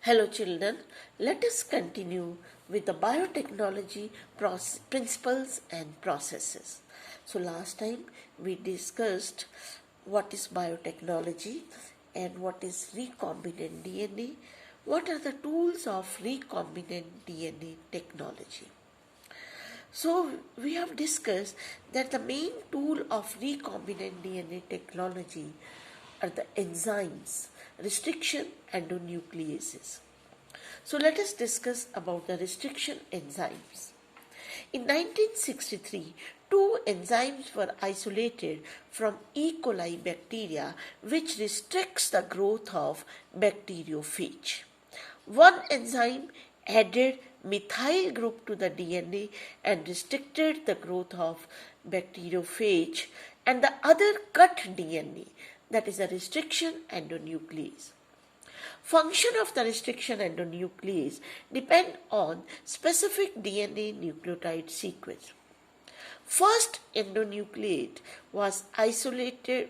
Hello children, let us continue with the biotechnology principles and processes. So last time we discussed what is biotechnology and what is recombinant DNA, what are the tools of recombinant DNA technology. So we have discussed that the main tool of recombinant DNA technology are the enzymes, restriction endonucleases. So let us discuss about the restriction enzymes. In 1963, two enzymes were isolated from E. coli bacteria which restricts the growth of bacteriophage. One enzyme added methyl group to the DNA and restricted the growth of bacteriophage, and the other cut DNA, that is a restriction endonuclease. Function of the restriction endonuclease depend on specific DNA nucleotide sequence. First endonuclease was isolated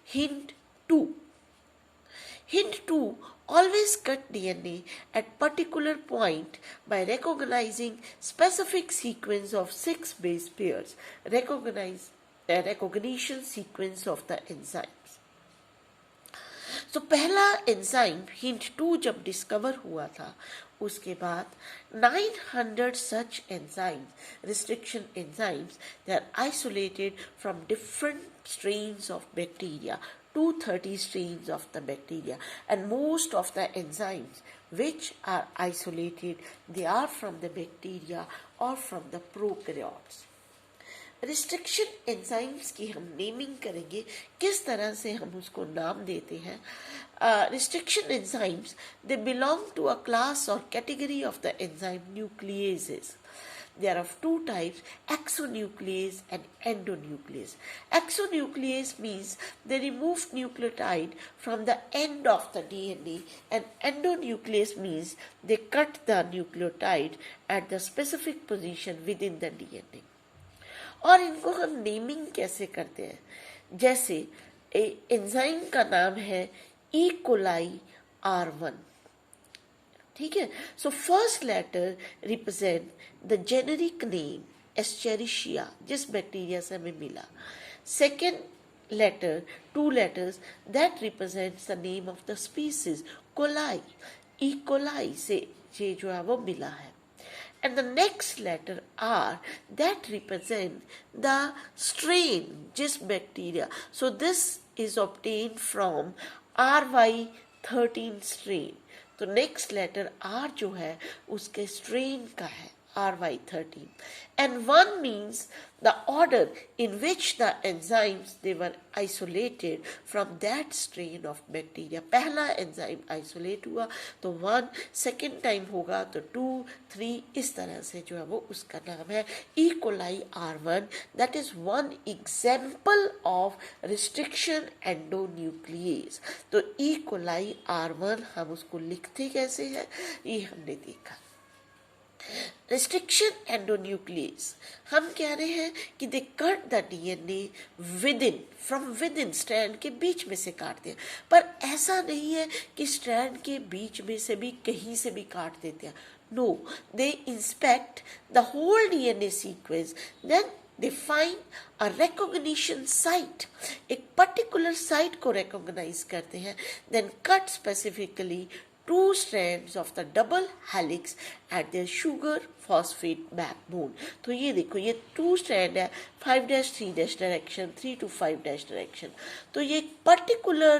hint 2. Hint 2 always cut DNA at particular point by recognizing specific sequence of 6 base pairs, recognition sequence of the enzymes. तो पहला enzyme hint 2 जब discover हुआ था, उसके बाद 900 such enzymes, restriction enzymes, they are isolated from different strains of bacteria, 230 strains of the bacteria, and most of the enzymes which are isolated, they are from the bacteria or from the prokaryotes. Restriction enzymes की हम naming करेंगे, किस तरह से हम उसको नाम देते हैं. Restriction enzymes they belong to a class और category of the enzyme nucleases. There are two types, exonuclease and endonuclease. Exonuclease means they remove nucleotide from the end of the DNA, and endonuclease means they cut the nucleotide at the specific position within the DNA. और इनको हम naming कैसे करते हैं, जैसे enzyme का नाम है ई कोलाई R1. ठीक है. So first letter represent the generic name Escherichia, जिस बैक्टीरिया से हमें मिला. Second letter, 2 letters, that represents the name of the species coli, E coli से ये जो है वो मिला है. And the next letter R, that represent the strain, जिस bacteria. So this is obtained from RY13 strain. तो next letter R जो है उसके strain का है RY13. And 1 means the order in which the enzymes they were isolated from that strain of bacteria. पहला enzyme isolate हुआ तो 1, second time होगा तो 2, 3, इस तरह से जो है वो उसका नाम है E. coli R1. That is one example of restriction endonuclease. तो E. coli R1 हम उसको लिखते कैसे हैं ये हमने देखा. रिस्ट्रिक्शन एंडोन्यूक्लियस, हम कह रहे हैं कि they cut the DNA from within, strand के बीच में से काटते हैं. पर ऐसा नहीं है कि स्ट्रैंड के बीच में से भी कहीं से भी काट देते हैं. No, they inspect the whole DNA sequence, then they find a recognition site, एक particular site को recognize करते हैं, then cut specifically 2 strands of the double helix at their sugar phosphate backbone. तो ये देखो, ये 2 strand है, 5-3 direction, 3 to 5 direction. तो ये particular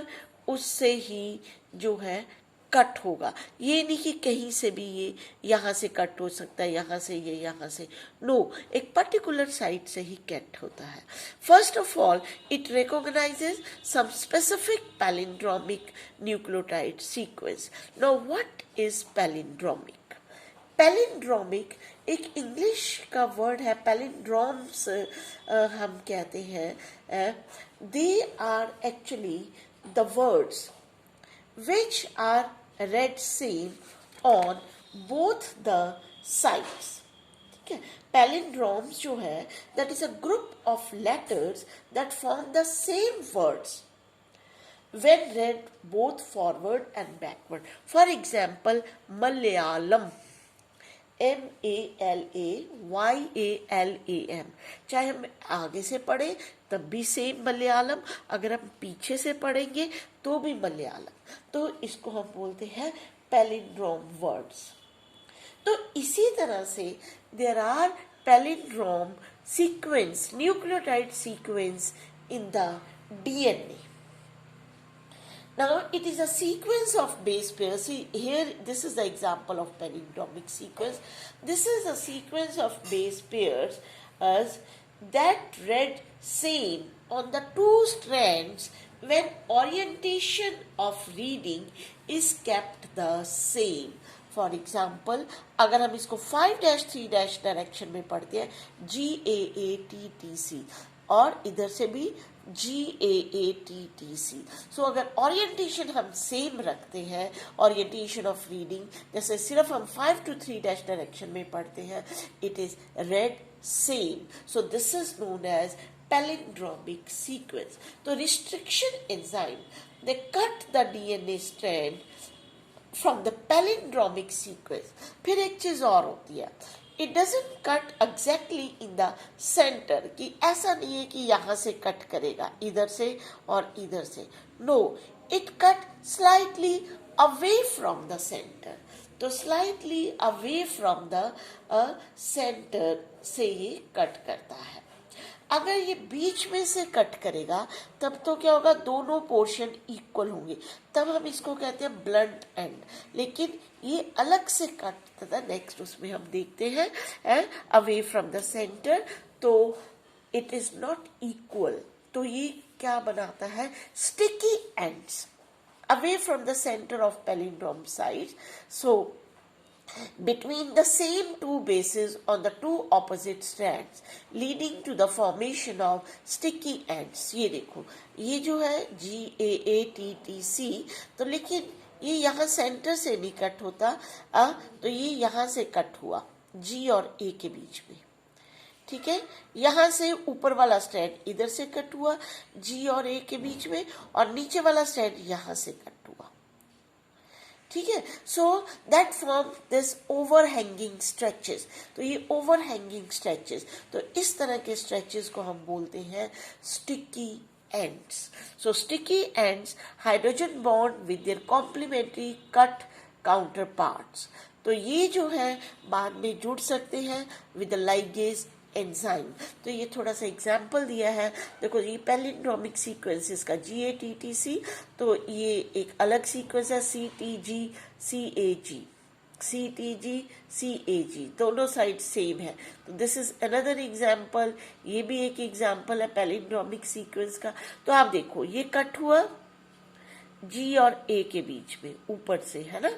उससे ही जो है कट होगा. ये नहीं कि कहीं से भी ये यहाँ से कट हो सकता है, यहाँ से ये, यहाँ से. नो, एक पर्टिकुलर साइट से ही कट होता है. First of all it recognises some specific palindromic nucleotide sequence. Now what is palindromic? Palindromic एक इंग्लिश का वर्ड है. पैलिंड्रोम्स हम कहते हैं, they are actually the words which are read same on both the sides. ठीक है. Palindromes जो है, that is a group of letters that form the same words. when read both forward and backward. For example, Malayalam, Malayalam, चाहे हम आगे से पढ़े तब भी सेम मलयालम, अगर हम पीछे से पढ़ेंगे तो भी मलयालम, तो इसको हम बोलते हैं पैलिंड्रोम वर्ड्स। तो इसी तरह से there are palindrome sequence, nucleotide sequence in the DNA. Now it is a sequence of base pairs. See here, this is the example of palindromic sequence. This is a sequence of base pairs as that read same on the two strands when orientation of reading is kept the same. For example, अगर हम इसको 5-3- direction में पढ़ते हैं GAATTC और इधर से भी GAATTC, सो अगर ओरिएंटेशन हम सेम रखते हैं, ओरिएंटेशन ऑफ रीडिंग जैसे सिर्फ हम 5-3- डायरेक्शन में पढ़ते हैं, it is read same, so this is known as palindromic sequence. तो restriction enzyme they cut the DNA strand from the palindromic sequence. फिर एक चीज और होती है, it doesn't cut exactly in the centre, कि ऐसा नहीं है कि यहां से कट करेगा इधर से और इधर से, no, it cut slightly away from the centre. तो slightly away from the centre से ये कट करता है। अगर ये बीच में से कट करेगा तब तो क्या होगा, दोनों पोर्शन इक्वल होंगे, तब हम इसको कहते हैं ब्लंट एंड। लेकिन ये अलग से कट था, नेक्स्ट उसमें हम देखते हैं अवे फ्रॉम द सेंटर, तो इट इज नॉट इक्वल। तो ये क्या बनाता है, sticky ends away from the centre of palindrome side, so between the same two bases on the two opposite strands leading to the formation of sticky ends। ये देखो, ये जो है GAATTC, तो लेकिन ये यहाँ सेंटर से नहीं कट होता, तो ये यहाँ से कट हुआ G और A के बीच में, ठीक है। यहाँ से ऊपर वाला स्ट्रैंड इधर से कट हुआ G और A के बीच में, और नीचे वाला स्ट्रैंड यहाँ से कट हुआ, ठीक है। So that form this overhanging stretches. तो ये ओवरहैंगिंग स्ट्रेचेस, तो इस तरह के स्ट्रेचेस को हम बोलते हैं sticky ends. So sticky ends hydrogen bond with their complementary cut counterparts. तो ये जो है बाद में जुड़ सकते हैं विद लाइगेज एंजाइम। तो ये थोड़ा सा एग्जाम्पल दिया है, देखो ये पैलिंड्रोमिक सीक्वेंस का GATTC, तो ये एक अलग सीक्वेंस है CTG CAG, CTG CAG, दोनों साइड सेम है। तो दिस इज अनदर एग्जाम्पल, ये भी एक एग्जाम्पल है पैलिंड्रोमिक सीक्वेंस का। तो आप देखो ये कट हुआ G और A के बीच में ऊपर से, है ना,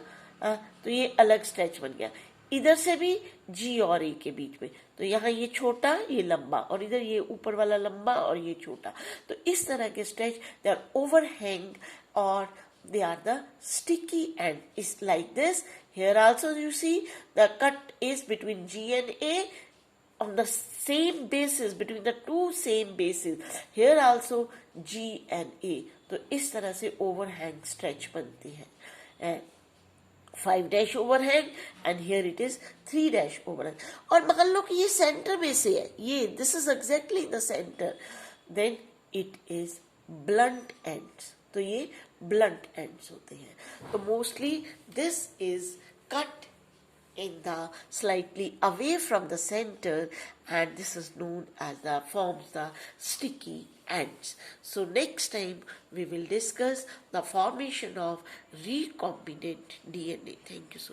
तो ये अलग स्ट्रेच बन गया, इधर से भी G और A के बीच में, तो यहाँ ये छोटा ये लंबा, और इधर ये ऊपर वाला लंबा और ये छोटा। तो इस तरह के स्ट्रेच दे आर ओवरहैंग और they are the sticky end, is like this. Here also you see the cut is between G and A on the same basis, between the two same bases. Here also G and A. तो इस तरह से overhang stretch बनती है, 5- overhang and here it is 3- overhang. और मान लो कि ये सेंटर में से है, ये this is exactly the centre, then it is blunt ends. तो ये ब्लंट एंड्स होते हैं। तो mostly this is cut in the slightly away from the center, and this is known as forms the sticky ends. So next time we will discuss the formation of recombinant DNA. Thank you so much.